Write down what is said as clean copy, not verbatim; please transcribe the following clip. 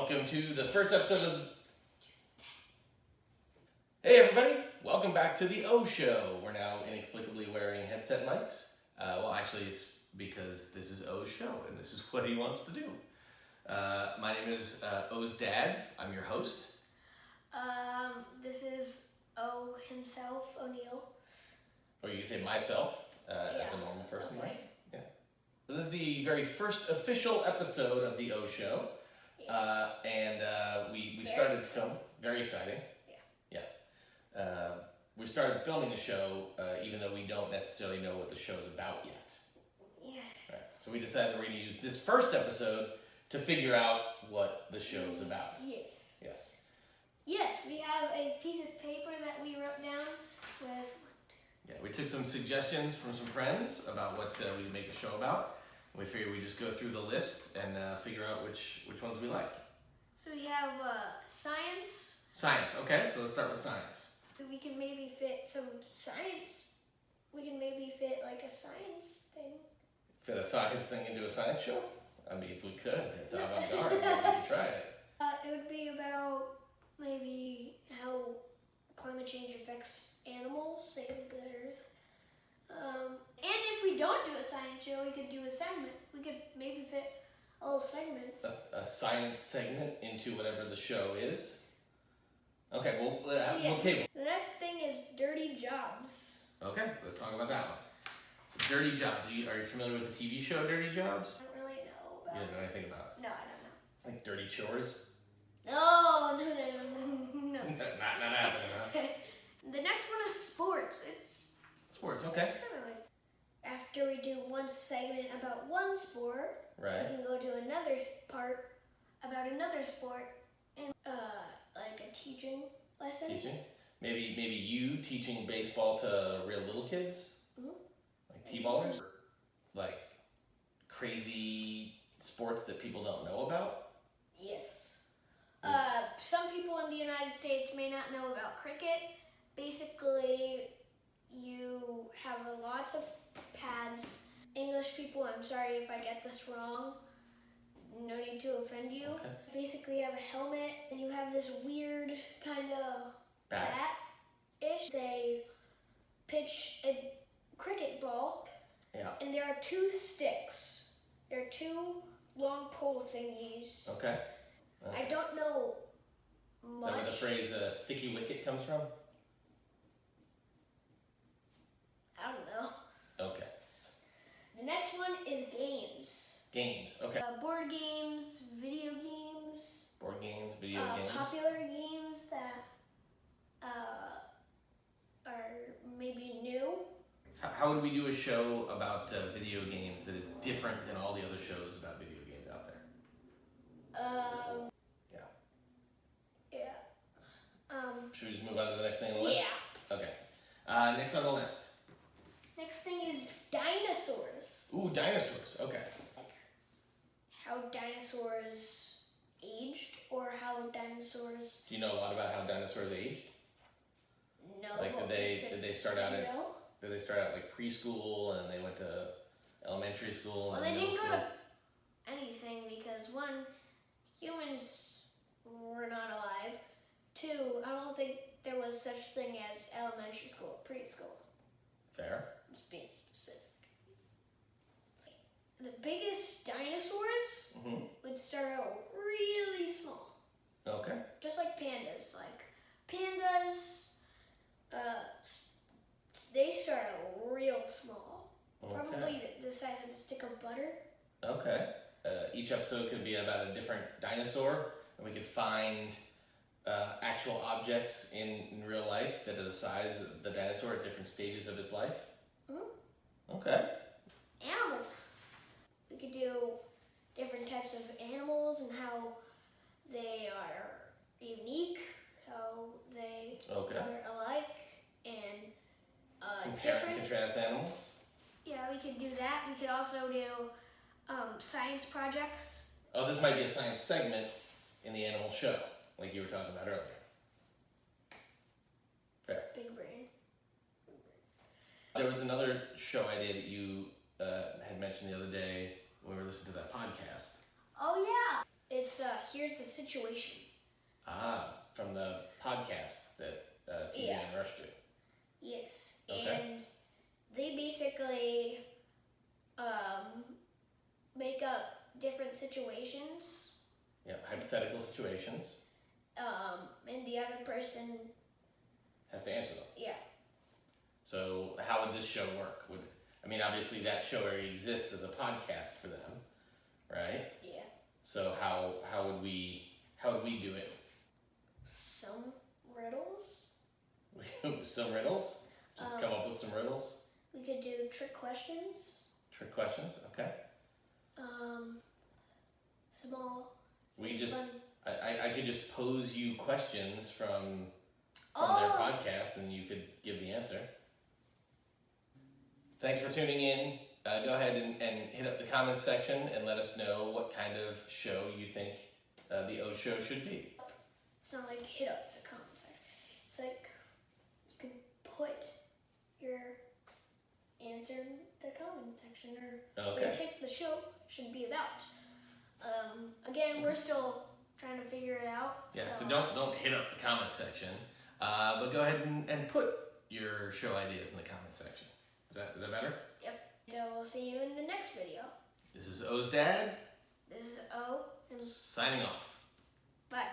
welcome to the first episode of... Hey everybody, welcome back to the O Show. We're now inexplicably wearing headset mics. Well, actually it's because this is O's show and this is what he wants to do. My name is O's dad. I'm your host. This is O himself, O'Neill. Or you can say myself, as a normal person, okay. right? Yeah. So this is the very first official episode of the O Show. Yes. We started filming. Very exciting. Yeah. We started filming the show even though we don't necessarily know what the show's about yet. Yeah. Right. So we decided that we're going to use this first episode to figure out what the show's about. Yes. Yes. Yes, we have a piece of paper that we wrote down with... Yeah, we took some suggestions from some friends about what we would make the show about. We figured we'd just go through the list and figure out which ones we like. So we have science. Science, okay, so let's start with science. We can maybe fit some science. We can maybe fit like a science thing. Fit a science thing into a science show? I mean, if we could, it's avant-garde. Maybe we could try it. It would be about maybe how climate change affects animals, save the earth. And if we don't do a science show, we could do a segment. We could maybe fit a little segment. A science segment into whatever the show is? Okay, well, we'll table. The next thing is dirty jobs. Okay, let's talk about that one. So, Dirty Jobs. Are you familiar with the TV show Dirty Jobs? I don't really know about You don't know anything about it? No, I don't know. It's like Dirty Chores? No. Not happening, huh? The next one is sports. It's Sports, okay. kind of like after we do one segment about one sport, Right. we can go to another part about another sport and like a teaching lesson. Teaching? Maybe you teaching baseball to real little kids? Mm-hmm. Like T-ballers? Like crazy sports that people don't know about? Yes. Some people in the United States may not know about cricket. Basically, you have lots of pads. English people, I'm sorry if I get this wrong. No need to offend you. Okay. Basically, you have a helmet and you have this weird kind of Bat. bat-ish. They pitch a cricket ball. Yeah. And there are two sticks. There are two long pole thingies. Okay. I don't know Is much. that where the phrase sticky wicket comes from? I don't know. Okay. The next one is games. Games, okay. Board games, video games. Board games, video games. Popular games that are maybe new. How would we do a show about video games that is different than all the other shows about video games out there? Yeah. Should we just move on to the next thing on the list? Yeah. Okay. Next on the list. Next thing is dinosaurs. Ooh, dinosaurs. Okay. Like how dinosaurs aged or how dinosaurs... Do you know a lot about how dinosaurs aged? No. Like, but did they start out you know? Did they start out like preschool and they went to elementary school? Well, and they middle didn't go school? to anything because one, humans were not alive. Two, I don't think there was such thing as elementary school, preschool. Fair. Just being specific. The biggest dinosaurs would start out really small, Okay. just like pandas. Like pandas, they start out real small, probably the size of a stick of butter. Okay. Each episode could be about a different dinosaur, and we could find actual objects in real life that are the size of the dinosaur at different stages of its life. Okay. Animals. We could do different types of animals and how they are unique, how they are alike, and Compare and different. contrast animals. Yeah, we could do that. We could also do science projects. Oh, this might be a science segment in the animal show, like you were talking about earlier. Fair. Big brain. There was another show idea that you had mentioned the other day when we were listening to that podcast. Oh yeah. It's here's the situation. Ah, from the podcast that TJ Yeah. and Rush do. Yes, Okay. and they basically make up different situations, Yeah, hypothetical situations. and the other person, Has to answer them. yeah. So how would this show work? Obviously that show already exists as a podcast for them, right? Yeah. So how would we do it? Some riddles. Some riddles? Just come up with some riddles? We could do trick questions. Trick questions? Okay. Small. We just fun. I could just pose you questions from their podcast and you could give the answer. Thanks for tuning in. Go ahead and hit up the comments section and let us know what kind of show you think the O Show should be. It's not like hit up the comment section. It's like you can put your answer in the comment section or what you Okay. think the show should be about. Again, we're still trying to figure it out. Yeah, so don't hit up the comment section, but go ahead and put your show ideas in the comment section. Is that better? Yep. So we'll see you in the next video. This is O's dad This is O, and signing off. bye.